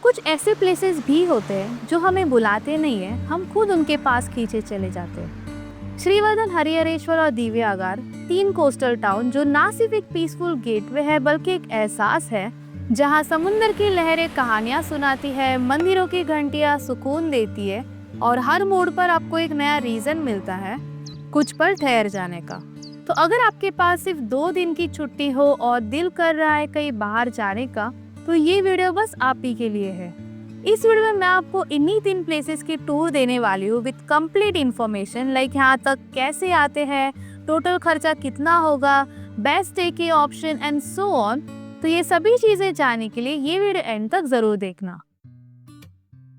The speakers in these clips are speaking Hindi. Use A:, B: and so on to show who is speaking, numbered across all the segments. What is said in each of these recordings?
A: कुछ ऐसे प्लेसेस भी होते हैं जो हमें बुलाते नहीं है, हम खुद उनके पास खींचे चले जाते हैं। श्रीवर्धन, हरिहरेश्वर और दिव्यागार, तीन कोस्टल टाउन जो ना सिर्फ एक पीसफुल गेटवे है बल्कि एक एहसास है जहां समुंदर की लहरें कहानियां सुनाती है, मंदिरों की घंटियां सुकून देती है और हर मोड़ पर आपको एक नया रीजन मिलता है कुछ पल ठहर जाने का। तो अगर आपके पास सिर्फ 2 दिन की छुट्टी हो और दिल कर रहा है कहीं बाहर जाने का, तो ये वीडियो बस आप ही के लिए है। इस वीडियो में मैं आपको इन्हीं 3 प्लेसेस की टूर देने वाली हूँ विद कंप्लीट इन्फॉर्मेशन, लाइक यहाँ तक कैसे आते हैं, टोटल खर्चा कितना होगा, बेस्ट स्टे के ऑप्शन एंड सो ऑन। तो ये सभी चीजें जानने के लिए ये वीडियो एंड तक जरूर देखना।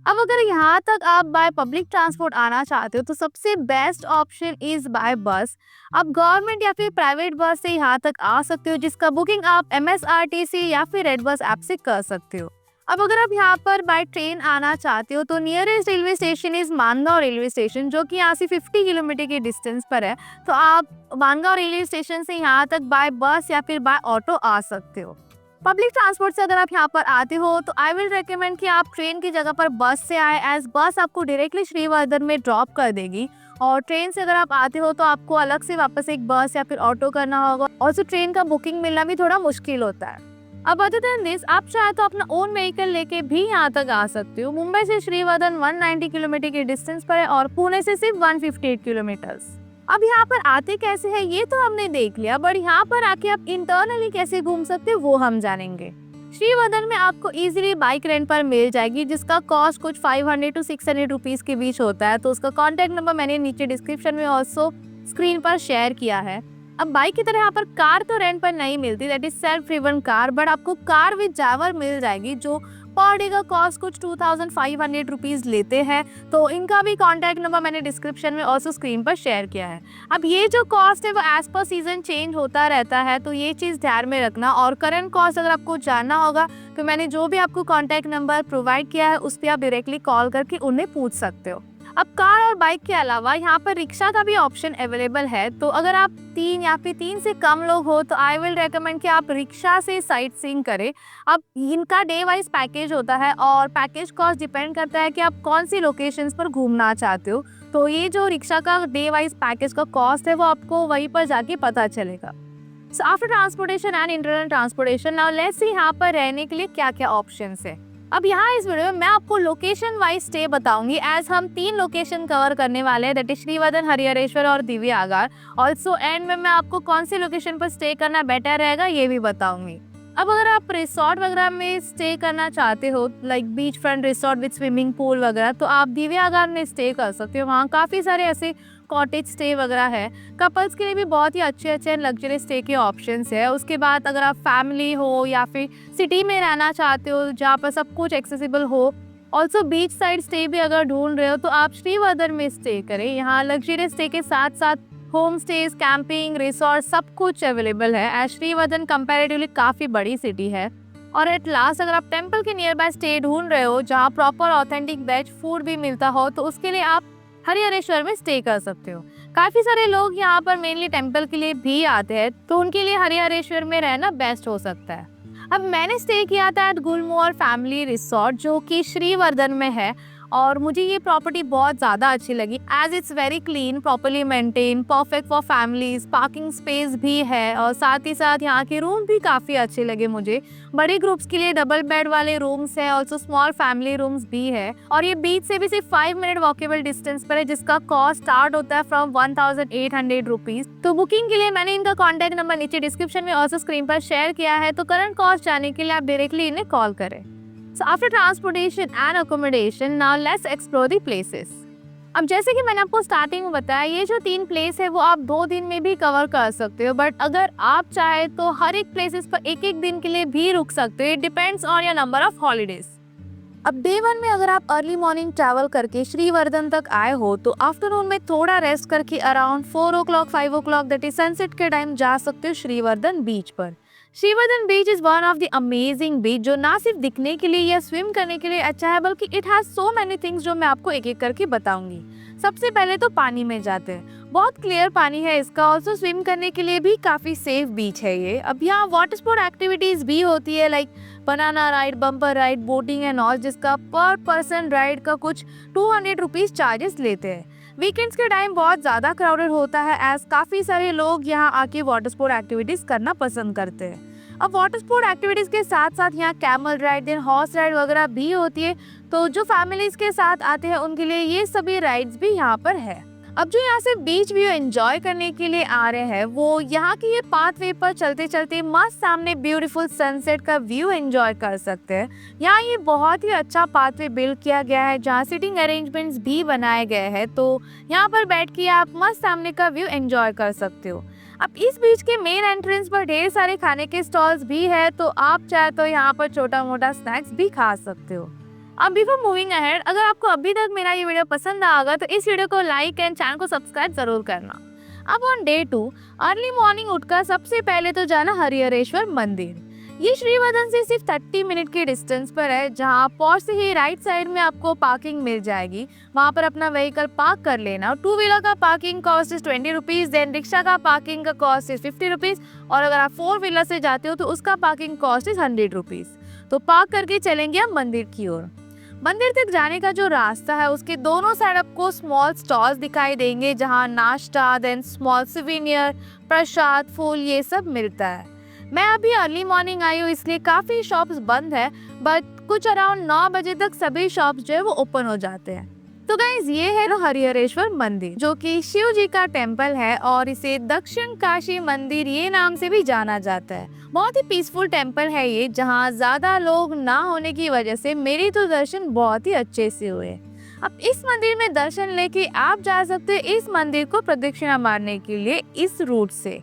A: अब अगर यहाँ तक आप बाय पब्लिक ट्रांसपोर्ट आना चाहते हो तो सबसे बेस्ट ऑप्शन इज बाय बस। आप गवर्नमेंट या फिर प्राइवेट बस से यहाँ तक आ सकते हो, जिसका बुकिंग आप MSRTC या फिर रेड बस ऐप से कर सकते हो। अब अगर आप यहाँ पर बाय ट्रेन आना चाहते हो तो nearest railway station is Mangaon railway station, जो कि यहाँ से 50 किलोमीटर के डिस्टेंस पर है। तो आप मानगांव रेलवे स्टेशन से यहाँ तक बाय बस या फिर बाय ऑटो आ सकते हो। पब्लिक ट्रांसपोर्ट से अगर आप यहाँ पर आते हो तो आई विल रेकमेंड कि आप ट्रेन की जगह पर बस से आए, एज बस आपको डायरेक्टली श्रीवर्धन में ड्रॉप कर देगी। और ट्रेन से अगर आप आते हो तो आपको अलग से वापस एक बस या फिर ऑटो करना होगा, और जो ट्रेन का बुकिंग मिलना भी थोड़ा मुश्किल होता है। अब अदर देन दिस, आप चाहे तो अपना ओन व्हीकल लेके भी यहाँ तक आ सकते हो। मुंबई से श्रीवर्धन 190 किलोमीटर के डिस्टेंस पर है और पुणे से सिर्फ 158 किलोमीटर। अब यहाँ पर आते कैसे है ये तो हमने देख लिया, बट यहाँ पर आके आप इंटरनली कैसे घूम सकते हो वो हम जानेंगे। श्रीवर्धन में आपको इजीली बाइक रेंट पर मिल जाएगी, जिसका कॉस्ट कुछ 500 to 600 रुपीज के बीच होता है। तो उसका कॉन्टेक्ट नंबर मैंने नीचे डिस्क्रिप्शन में ऑल्सो स्क्रीन पर शेयर किया है। अब बाइक की तरह यहाँ पर कार तो रेंट पर नहीं मिलती, that is self driven car, but आपको कार विद ड्राइवर मिल जाएगी जो पर डे का कॉस्ट कुछ 2500 रुपीज लेते हैं। तो इनका भी कॉन्टैक्ट नंबर मैंने डिस्क्रिप्शन में ऑल्सो स्क्रीन पर शेयर किया है। अब ये जो कॉस्ट है वो एज पर सीजन चेंज होता रहता है, तो ये चीज़ ध्यान में रखना। और करंट कॉस्ट अगर आपको जानना होगा तो मैंने जो भी आपको कॉन्टैक्ट नंबर प्रोवाइड किया है उस पर आप डायरेक्टली कॉल करके उन्हें पूछ सकते हो। अब कार और बाइक के अलावा यहाँ पर रिक्शा का भी ऑप्शन अवेलेबल है। तो अगर आप 3 या फिर 3 से कम लोग हो तो आई विल रेकमेंड कि आप रिक्शा से साइट सीइंग करें। अब इनका डे वाइज पैकेज होता है और पैकेज कॉस्ट डिपेंड करता है कि आप कौन सी लोकेशंस पर घूमना चाहते हो। तो ये जो रिक्शा का डे वाइज पैकेज का कॉस्ट है वो आपको वहीं पर जाके पता चलेगा। So after transportation and internal transportation, now let's see यहाँ पर रहने के लिए क्या क्या ऑप्शंस है। अब यहाँ इस वीडियो में मैं आपको लोकेशन वाइज स्टे बताऊंगी, एज हम 3 लोकेशन कवर करने वाले हैं, दैट इज श्रीवर्धन, हरिहरेश्वर और दिव्यागार। ऑल्सो एंड में मैं आपको कौन सी लोकेशन पर स्टे करना बेटर रहेगा ये भी बताऊंगी। अब अगर आप रिसोर्ट वगैरह में स्टे करना चाहते हो, like beach front resort with swimming pool वगैरह, तो आप दिव्यागार में स्टे कर सकते हो। वहाँ काफ़ी सारे ऐसे कॉटेज स्टे वगैरह है। कपल्स के लिए भी बहुत ही अच्छे अच्छे लग्जरी स्टे के ऑप्शंस है। उसके बाद अगर आप फैमिली हो या फिर सिटी में रहना चाहते हो जहाँ पर सब कुछ एक्सेसिबल हो, ऑल्सो बीच साइड स्टे भी अगर ढूंढ रहे हो तो आप श्रीवर्धन में स्टे करें। यहाँ लग्जरी स्टे के साथ साथ होम स्टेज, कैंपिंग, रिसोर्ट सब कुछ अवेलेबल है। एज श्रीवर्धन कंपैरेटिवली काफ़ी बड़ी सिटी है। और एट लास्ट, अगर आप टेम्पल के नियर बाय स्टे ढूंढ रहे हो जहाँ प्रॉपर ऑथेंटिक वेज फूड भी मिलता हो, तो उसके लिए आप हरिहरेश्वर में स्टे कर सकते हो। काफ़ी सारे लोग यहाँ पर मेनली टेम्पल के लिए भी आते हैं, तो उनके लिए हरिहरेश्वर में रहना बेस्ट हो सकता है। अब मैंने स्टे किया था एट गुलमोहर फैमिली रिसोर्ट, जो कि श्रीवर्धन में है, और मुझे ये प्रॉपर्टी बहुत ज़्यादा अच्छी लगी as it's very clean, properly maintain, perfect for families, parking space भी है, और साथ ही साथ यहाँ के रूम भी काफ़ी अच्छे लगे मुझे। बड़े ग्रुप्स के लिए डबल बेड वाले रूम्स है, ऑल्सो स्मॉल फैमिली रूम्स भी है, और ये बीच से भी सिर्फ 5 मिनट वॉकेबल डिस्टेंस पर है, जिसका कॉस्ट स्टार्ट होता है फ्रॉम 1800 रुपीज। तो बुकिंग के लिए मैंने इनका कॉन्टैक्ट नंबर नीचे डिस्क्रिप्शन में ऑल्सो स्क्रीन पर शेयर किया है। तो करंट कॉस्ट जानने के लिए आप डायरेक्टली इन्हें कॉल करें। So after transportation and accommodation, now let's explore the places. अब जैसे कि मैंने आपको स्टार्टिंग में बताया, ये जो 3 प्लेस है वो आप 2 दिन में भी कवर कर सकते हो, बट अगर आप चाहे तो हर एक प्लेसेस पर एक एक दिन के लिए भी रुक सकते हो। It depends on your number of holidays. अब डे 1 में अगर आप अर्ली मॉर्निंग ट्रैवल करके श्रीवर्धन तक आए हो तो आफ्टरनून में थोड़ा रेस्ट करके around 4 o'clock 5 o'clock that is sunset के टाइम जा सकते हो श्रीवर्धन बीच पर। Shrivardhan beach is one of the amazing beach जो ना सिर्फ दिखने के लिए या स्विम करने के लिए अच्छा है बल्कि it has so many things जो मैं आपको एक एक करके बताऊंगी। सबसे पहले तो पानी में जाते हैं, बहुत क्लियर पानी है इसका, ऑल्सो स्विम करने के लिए भी काफी सेफ बीच है ये। अब यहाँ वाटर स्पोर्ट एक्टिविटीज भी होती है like banana ride, bumper ride, boating and all, जिसका पर पर्सन राइड का कुछ 200 रुपीज चार्जेस लेते हैं। वीकेंड्स के टाइम बहुत ज़्यादा क्राउडेड होता है एज काफ़ी सारे लोग यहाँ आके वाटर स्पोर्ट एक्टिविटीज़ करना पसंद करते हैं। अब वाटर स्पोर्ट एक्टिविटीज़ के साथ साथ यहाँ camel ride, then horse ride वगैरह भी होती है, तो जो फैमिलीज़ के साथ आते हैं उनके लिए ये सभी राइड्स भी यहाँ पर है। अब जो यहाँ से बीच व्यू एंजॉय करने के लिए आ रहे हैं वो यहाँ की ये पाथवे पर चलते चलते मस्त सामने ब्यूटीफुल सनसेट का व्यू एंजॉय कर सकते हैं। यहाँ ये बहुत ही अच्छा पाथवे बिल्ड किया गया है जहाँ सिटिंग अरेंजमेंट्स भी बनाए गए हैं, तो यहाँ पर बैठ के आप मस्त सामने का व्यू एंजॉय कर सकते हो। अब इस बीच के मेन एंट्रेंस पर ढेर सारे खाने के स्टॉल्स भी है, तो आप चाहे तो यहाँ पर छोटा मोटा स्नैक्स भी खा सकते हो। अब बिफोर मूविंग अहेड, अगर आपको अभी तक मेरा ये वीडियो पसंद आएगा तो इस वीडियो को लाइक एंड चैनल को सब्सक्राइब जरूर करना। अब ऑन डे 2 अर्ली मॉर्निंग उठकर सबसे पहले तो जाना हरिहरेश्वर मंदिर। ये श्रीवर्धन से सिर्फ 30 मिनट के डिस्टेंस पर है, जहाँ पहुंच से ही राइट साइड में आपको पार्किंग मिल जाएगी, वहाँ पर अपना व्हीकल पार्क कर लेना। 2 व्हीलर का parking cost is 20 rupees, then rickshaw का पार्किंग का कॉस्ट इज 50 रुपीज, और अगर आप 4 व्हीलर से जाते हो तो उसका पार्किंग कॉस्ट इज 100 रुपीज। तो पार्क करके चलेंगे हम मंदिर की ओर। मंदिर तक जाने का जो रास्ता है उसके दोनों साइड आपको स्मॉल स्टॉल्स दिखाई देंगे जहाँ नाश्ता, देन स्मॉल सिविनियर, प्रसाद, फूल, ये सब मिलता है। मैं अभी अर्ली मॉर्निंग आई हूँ इसलिए काफी शॉप्स बंद है, बट कुछ अराउंड 9 बजे तक सभी शॉप्स जो है वो ओपन हो जाते हैं। तो गाइज ये है हरिहरेश्वर मंदिर जो कि शिव जी का टेम्पल है और इसे दक्षिण काशी मंदिर ये नाम से भी जाना जाता है। बहुत ही पीसफुल टेम्पल है ये, जहाँ ज्यादा लोग ना होने की वजह से मेरी तो दर्शन बहुत ही अच्छे से हुए। अब इस मंदिर में दर्शन लेके आप जा सकते हैं इस मंदिर को प्रदक्षिणा मारने के लिए इस रूट से।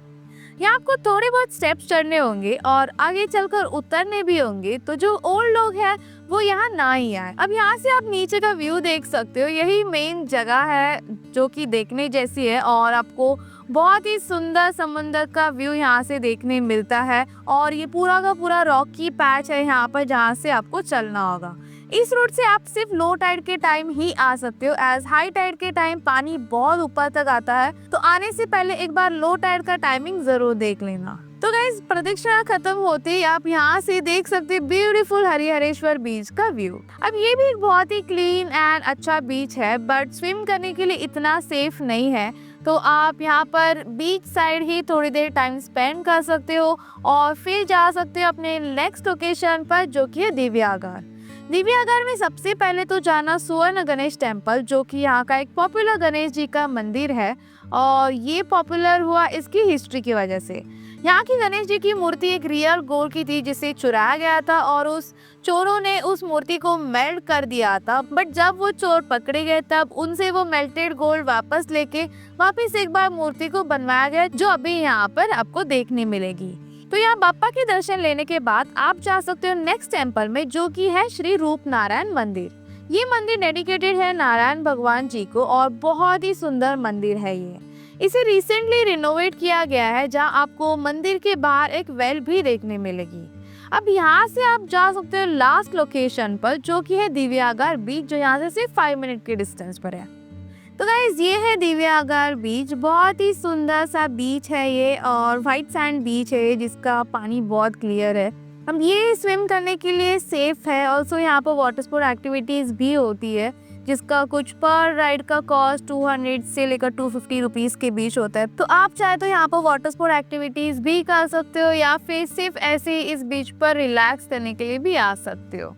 A: यहाँ आपको थोड़े बहुत स्टेप्स चढ़ने होंगे और आगे चलकर उतरने भी होंगे, तो जो ओल्ड लोग हैं वो यहाँ ना ही आए। अब यहाँ से आप नीचे का व्यू देख सकते हो, यही मेन जगह है जो कि देखने जैसी है और आपको बहुत ही सुंदर समुंदर का व्यू यहाँ से देखने मिलता है। और ये पूरा का पूरा रॉकी पैच है यहाँ पर जहाँ से आपको चलना होगा। इस रूट से आप सिर्फ लो टाइड के टाइम ही आ सकते हो, एज हाई टाइड के टाइम पानी बहुत ऊपर तक आता है, तो आने से पहले एक बार लो टाइड का टाइमिंग जरूर देख लेना। तो गाइस प्रदक्षिणा खत्म होते ही आप यहाँ से देख सकते हैं ब्यूटीफुल हरिहरेश्वर बीच का व्यू। अब ये भी एक बहुत ही क्लीन एंड अच्छा बीच है, बट स्विम करने के लिए इतना सेफ नहीं है, तो आप यहाँ पर बीच साइड ही थोड़ी देर टाइम स्पेंड कर सकते हो और फिर जा सकते हो अपने नेक्स्ट लोकेशन पर जो कि है दिव्यागार। दिव्यागार में सबसे पहले तो जाना सुवर्ण गणेश टेम्पल, जो कि यहाँ का एक पॉपुलर गणेश जी का मंदिर है और ये पॉपुलर हुआ इसकी हिस्ट्री की वजह से। यहाँ की गणेश जी की मूर्ति एक रियल गोल्ड की थी जिसे चुराया गया था और उस चोरों ने उस मूर्ति को मेल्ट कर दिया था, बट जब वो चोर पकड़े गए तब उनसे वो मेल्टेड गोल्ड वापस लेके वापस एक बार मूर्ति को बनवाया गया, जो अभी यहाँ पर आपको देखने मिलेगी। तो यहाँ बाप्पा के दर्शन लेने के बाद आप जा सकते हो नेक्स्ट टेम्पल में, जो कि है श्री रूप नारायण मंदिर। ये मंदिर डेडिकेटेड है नारायण भगवान जी को और बहुत ही सुंदर मंदिर है ये। इसे रिसेंटली रिनोवेट किया गया है, जहाँ आपको मंदिर के बाहर एक वेल भी देखने मिलेगी। अब यहाँ से आप जा सकते हो लास्ट लोकेशन पर, जो कि है दिव्यागार बीच, जो यहाँ से सिर्फ 5 मिनट के डिस्टेंस पर है। तो गाइज ये है दिव्यागार बीच, बहुत ही सुंदर सा बीच है ये और वाइट सैंड बीच है जिसका पानी बहुत क्लियर है। अब ये स्विम करने के लिए सेफ है। ऑल्सो यहाँ पर वाटर स्पोर्ट एक्टिविटीज भी होती है जिसका कुछ पर राइड का कॉस्ट 200 से लेकर 250 रुपीज के बीच होता है। तो आप चाहे तो यहाँ पर वाटर स्पोर्ट एक्टिविटीज भी कर सकते हो या फिर सिर्फ ऐसे इस बीच पर रिलैक्स करने के लिए भी आ सकते हो।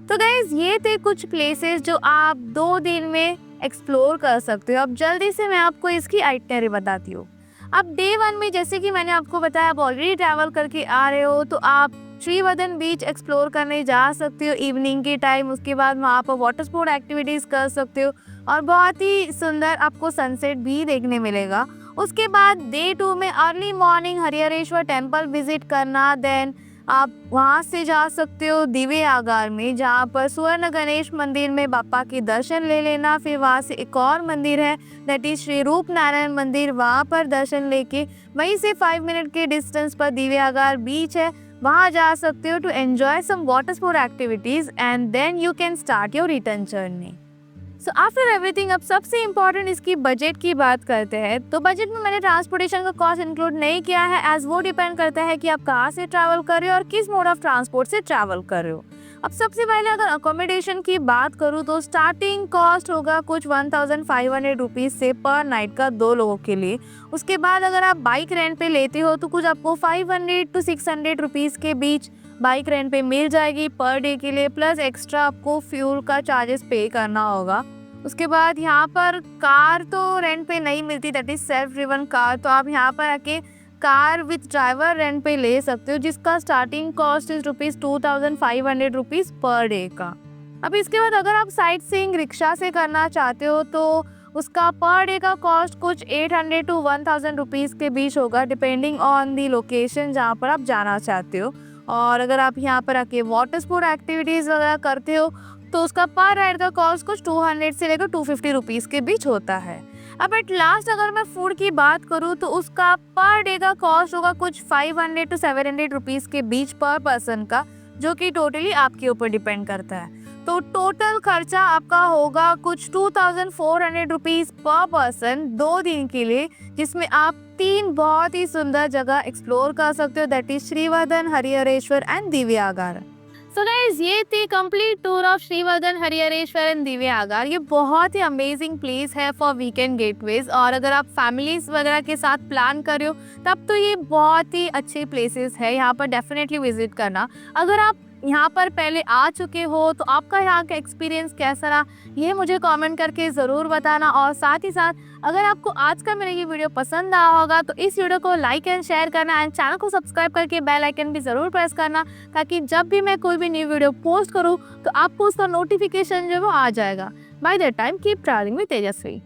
A: तो गाइज ये थे कुछ प्लेसेस जो आप 2 दिन में एक्सप्लोर कर सकते हो। अब जल्दी से मैं आपको इसकी आइटनरी बताती हूँ। अब डे 1 में जैसे कि मैंने आपको बताया, आप ऑलरेडी ट्रैवल करके आ रहे हो तो आप श्रीवर्धन बीच एक्सप्लोर करने जा सकते हो इवनिंग के टाइम। उसके बाद वहाँ पर वाटर स्पोर्ट एक्टिविटीज़ कर सकते हो और बहुत ही सुंदर आपको सनसेट भी देखने मिलेगा। उसके बाद डे 2 में early morning Harihareshwar temple visit करना, देन आप वहाँ से जा सकते हो दिव्य आगार में, जहाँ पर स्वर्ण गणेश मंदिर में बापा के दर्शन ले लेना। फिर वहाँ से एक और मंदिर है दैट इज श्री रूप नारायण मंदिर, वहाँ पर दर्शन लेके वहीं से 5 मिनट के डिस्टेंस पर दिव्य आगार बीच है, वहाँ जा सकते हो to enjoy some water sport activities and then you can start your return journey. So after everything, अब सबसे इम्पॉर्टेंट इसकी बजट की बात करते हैं। तो बजट में मैंने ट्रांसपोर्टेशन का कॉस्ट इंक्लूड नहीं किया है, एज वो डिपेंड करता है कि आप कहाँ से ट्रैवल कर रहे हो और किस मोड ऑफ ट्रांसपोर्ट से ट्रैवल कर रहे हो। अब सबसे पहले अगर अकोमोडेशन की बात करूँ तो स्टार्टिंग कॉस्ट होगा कुछ 1500 रुपीज़ से पर नाइट का 2 लोगों के लिए। उसके बाद अगर आप बाइक रेंट पे लेते हो तो कुछ आपको 500 to 600 रुपीज़ के बीच बाइक रेंट पे मिल जाएगी पर डे के लिए, प्लस एक्स्ट्रा आपको फ्यूल का चार्जेस पे करना होगा। उसके बाद यहाँ पर कार तो रेंट पे नहीं मिलती, that is self driven car, तो आप यहाँ पर आके कार विथ ड्राइवर रेंट पे ले सकते हो, जिसका starting cost is ₹2500 rupees per day का। अब इसके बाद अगर आप साइट सीइंग रिक्शा से करना चाहते हो तो उसका पर डे का कॉस्ट कुछ 800 to 1000 रुपीज़ के बीच होगा, डिपेंडिंग ऑन दी लोकेशन जहाँ पर आप जाना चाहते हो। और अगर आप यहाँ पर आके वाटर स्पोर्ट एक्टिविटीज़ वगैरह करते हो तो उसका पर राइड का कॉस्ट कुछ 200 से लेकर 250 रुपीज़ के बीच होता है। अब एट लास्ट अगर मैं फूड की बात करूँ तो उसका पर डे का कॉस्ट होगा कुछ 500 to 700 रुपीज़ के बीच पर पर्सन का, जो कि टोटली आपके ऊपर डिपेंड करता है। तो टोटल खर्चा आपका होगा कुछ 2400 रुपीज़ पर पर्सन 2 दिन के लिए, जिसमें आप 3 बहुत ही सुंदर जगह एक्सप्लोर कर सकते हो, that is Shrivardhan, Harihareshwar and Divya आगार। सो गाइस, ये थी complete tour of Shrivardhan, Harihareshwar and Divya आगार। ये बहुत ही अमेजिंग प्लेस है फॉर वीकेंड गेटवेज, और अगर आप फैमिलीज वगैरह के साथ प्लान कर रहे हो तब तो ये बहुत ही अच्छे प्लेसेस है, यहाँ पर डेफिनेटली विजिट करना। अगर आप यहाँ पर पहले आ चुके हो तो आपका यहाँ का एक्सपीरियंस कैसा रहा ये मुझे कमेंट करके ज़रूर बताना। और साथ ही साथ अगर आपको आज का मेरा ये वीडियो पसंद आया होगा तो इस वीडियो को लाइक एंड शेयर करना एंड चैनल को सब्सक्राइब करके बेल आइकन भी ज़रूर प्रेस करना, ताकि जब भी मैं कोई भी न्यू वीडियो पोस्ट करूँ तो आपको उसका नोटिफिकेशन जो है वो आ जाएगा। By that time keep travelling with Tejashwi.